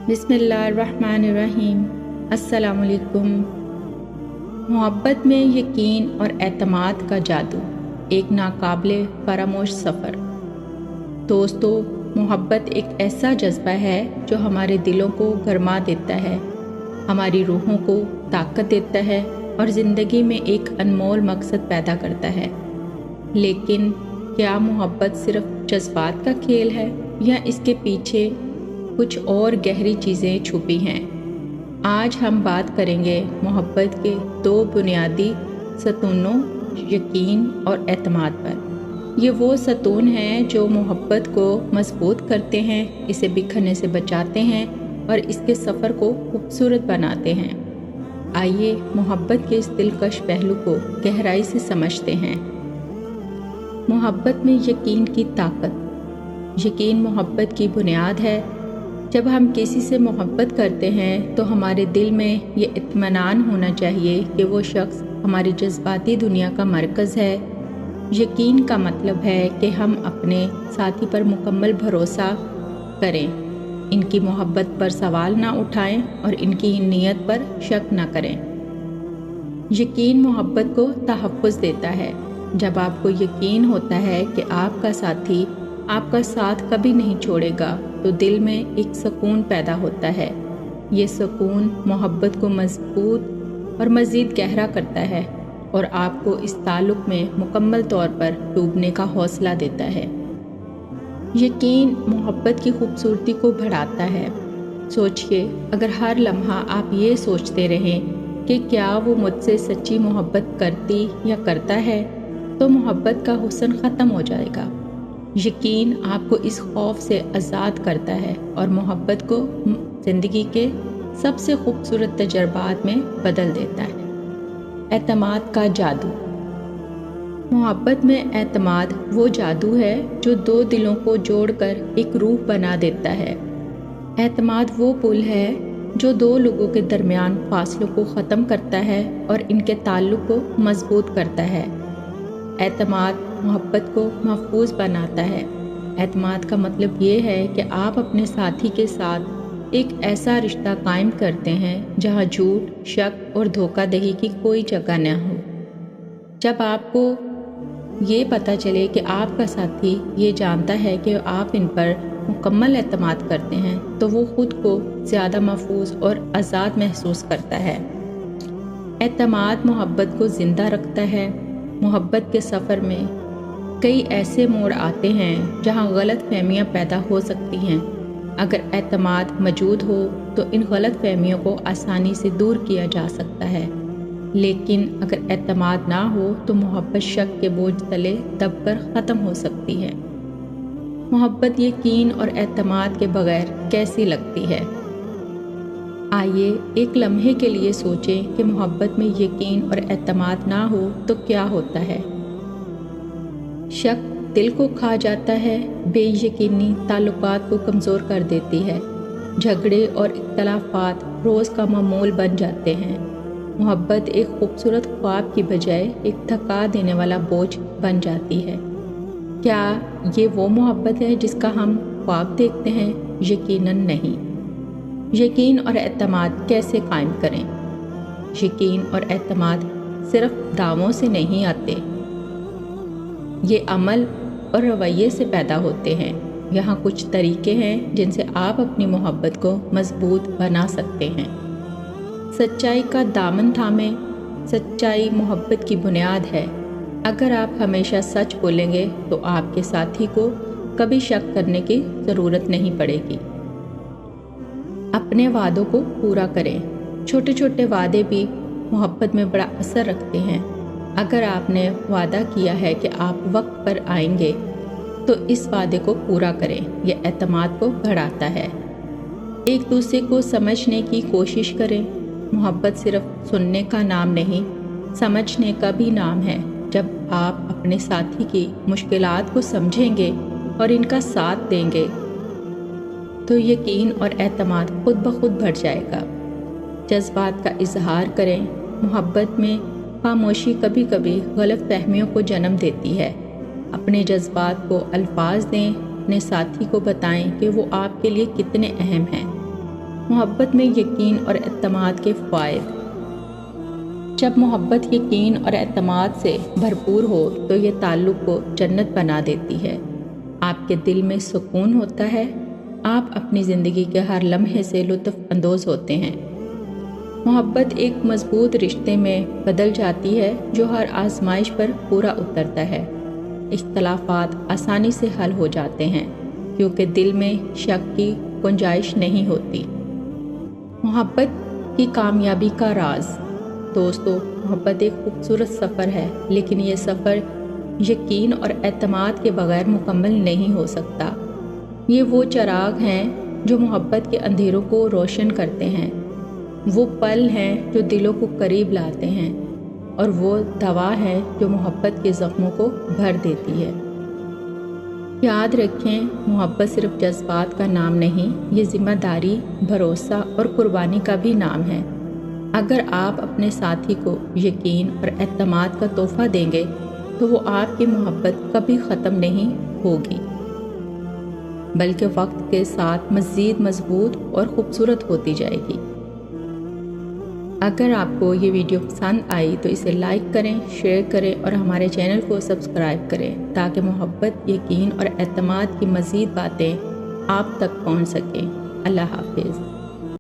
بسم اللہ الرحمن الرحیم۔ السلام علیکم۔ محبت میں یقین اور اعتماد کا جادو، ایک ناقابل فراموش سفر۔ دوستو، محبت ایک ایسا جذبہ ہے جو ہمارے دلوں کو گرما دیتا ہے، ہماری روحوں کو طاقت دیتا ہے اور زندگی میں ایک انمول مقصد پیدا کرتا ہے۔ لیکن کیا محبت صرف جذبات کا کھیل ہے یا اس کے پیچھے کچھ اور گہری چیزیں چھپی ہیں؟ آج ہم بات کریں گے محبت کے دو بنیادی ستونوں، یقین اور اعتماد پر۔ یہ وہ ستون ہیں جو محبت کو مضبوط کرتے ہیں، اسے بکھرنے سے بچاتے ہیں اور اس کے سفر کو خوبصورت بناتے ہیں۔ آئیے محبت کے اس دلکش پہلو کو گہرائی سے سمجھتے ہیں۔ محبت میں یقین کی طاقت۔ یقین محبت کی بنیاد ہے۔ جب ہم کسی سے محبت کرتے ہیں تو ہمارے دل میں یہ اطمینان ہونا چاہیے کہ وہ شخص ہماری جذباتی دنیا کا مرکز ہے۔ یقین کا مطلب ہے کہ ہم اپنے ساتھی پر مکمل بھروسہ کریں، ان کی محبت پر سوال نہ اٹھائیں اور ان کی نیت پر شک نہ کریں۔ یقین محبت کو تحفظ دیتا ہے۔ جب آپ کو یقین ہوتا ہے کہ آپ کا ساتھی آپ کا ساتھ کبھی نہیں چھوڑے گا تو دل میں ایک سکون پیدا ہوتا ہے۔ یہ سکون محبت کو مضبوط اور مزید گہرا کرتا ہے اور آپ کو اس تعلق میں مکمل طور پر ڈوبنے کا حوصلہ دیتا ہے۔ یقین محبت کی خوبصورتی کو بڑھاتا ہے۔ سوچئے، اگر ہر لمحہ آپ یہ سوچتے رہیں کہ کیا وہ مجھ سے سچی محبت کرتی یا کرتا ہے، تو محبت کا حسن ختم ہو جائے گا۔ یقین آپ کو اس خوف سے آزاد کرتا ہے اور محبت کو زندگی کے سب سے خوبصورت تجربات میں بدل دیتا ہے۔ اعتماد کا جادو۔ محبت میں اعتماد وہ جادو ہے جو دو دلوں کو جوڑ کر ایک روح بنا دیتا ہے۔ اعتماد وہ پل ہے جو دو لوگوں کے درمیان فاصلوں کو ختم کرتا ہے اور ان کے تعلق کو مضبوط کرتا ہے۔ اعتماد محبت کو محفوظ بناتا ہے۔ اعتماد کا مطلب یہ ہے کہ آپ اپنے ساتھی کے ساتھ ایک ایسا رشتہ قائم کرتے ہیں جہاں جھوٹ، شک اور دھوکہ دہی کی کوئی جگہ نہ ہو۔ جب آپ کو یہ پتہ چلے کہ آپ کا ساتھی یہ جانتا ہے کہ آپ ان پر مکمل اعتماد کرتے ہیں تو وہ خود کو زیادہ محفوظ اور آزاد محسوس کرتا ہے۔ اعتماد محبت کو زندہ رکھتا ہے۔ محبت کے سفر میں کئی ایسے موڑ آتے ہیں جہاں غلط فہمیاں پیدا ہو سکتی ہیں۔ اگر اعتماد موجود ہو تو ان غلط فہمیوں کو آسانی سے دور کیا جا سکتا ہے، لیکن اگر اعتماد نہ ہو تو محبت شک کے بوجھ تلے دب کر ختم ہو سکتی ہے۔ محبت یقین اور اعتماد کے بغیر کیسی لگتی ہے؟ آئیے ایک لمحے کے لیے سوچیں کہ محبت میں یقین اور اعتماد نہ ہو تو کیا ہوتا ہے۔ شک دل کو کھا جاتا ہے، بے یقینی تعلقات کو کمزور کر دیتی ہے، جھگڑے اور اختلافات روز کا معمول بن جاتے ہیں۔ محبت ایک خوبصورت خواب کی بجائے ایک تھکا دینے والا بوجھ بن جاتی ہے۔ کیا یہ وہ محبت ہے جس کا ہم خواب دیکھتے ہیں؟ یقیناً نہیں۔ یقین اور اعتماد کیسے قائم کریں؟ یقین اور اعتماد صرف دعووں سے نہیں آتے، یہ عمل اور رویے سے پیدا ہوتے ہیں۔ یہاں کچھ طریقے ہیں جن سے آپ اپنی محبت کو مضبوط بنا سکتے ہیں۔ سچائی کا دامن تھامیں۔ سچائی محبت کی بنیاد ہے۔ اگر آپ ہمیشہ سچ بولیں گے تو آپ کے ساتھی کو کبھی شک کرنے کی ضرورت نہیں پڑے گی۔ اپنے وعدوں کو پورا کریں۔ چھوٹے چھوٹے وعدے بھی محبت میں بڑا اثر رکھتے ہیں۔ اگر آپ نے وعدہ کیا ہے کہ آپ وقت پر آئیں گے تو اس وعدے کو پورا کریں، یہ اعتماد کو بڑھاتا ہے۔ ایک دوسرے کو سمجھنے کی کوشش کریں۔ محبت صرف سننے کا نام نہیں، سمجھنے کا بھی نام ہے۔ جب آپ اپنے ساتھی کی مشکلات کو سمجھیں گے اور ان کا ساتھ دیں گے تو یقین اور اعتماد خود بخود بڑھ جائے گا۔ جذبات کا اظہار کریں۔ محبت میں خاموشی کبھی کبھی غلط فہمیوں کو جنم دیتی ہے۔ اپنے جذبات کو الفاظ دیں، اپنے ساتھی کو بتائیں کہ وہ آپ کے لیے کتنے اہم ہیں۔ محبت میں یقین اور اعتماد کے فوائد۔ جب محبت یقین اور اعتماد سے بھرپور ہو تو یہ تعلق کو جنت بنا دیتی ہے۔ آپ کے دل میں سکون ہوتا ہے، آپ اپنی زندگی کے ہر لمحے سے لطف اندوز ہوتے ہیں۔ محبت ایک مضبوط رشتے میں بدل جاتی ہے جو ہر آزمائش پر پورا اترتا ہے۔ اختلافات آسانی سے حل ہو جاتے ہیں کیونکہ دل میں شک کی گنجائش نہیں ہوتی۔ محبت کی کامیابی کا راز۔ دوستو، محبت ایک خوبصورت سفر ہے، لیکن یہ سفر یقین اور اعتماد کے بغیر مکمل نہیں ہو سکتا۔ یہ وہ چراغ ہیں جو محبت کے اندھیروں کو روشن کرتے ہیں، وہ پل ہیں جو دلوں کو قریب لاتے ہیں، اور وہ دوا ہے جو محبت کے زخموں کو بھر دیتی ہے۔ یاد رکھیں، محبت صرف جذبات کا نام نہیں، یہ ذمہ داری، بھروسہ اور قربانی کا بھی نام ہے۔ اگر آپ اپنے ساتھی کو یقین اور اعتماد کا تحفہ دیں گے تو وہ آپ کی محبت کبھی ختم نہیں ہوگی، بلکہ وقت کے ساتھ مزید مضبوط اور خوبصورت ہوتی جائے گی۔ اگر آپ کو یہ ویڈیو پسند آئی تو اسے لائک کریں، شیئر کریں اور ہمارے چینل کو سبسکرائب کریں تاکہ محبت، یقین اور اعتماد کی مزید باتیں آپ تک پہنچ سکیں۔ اللہ حافظ۔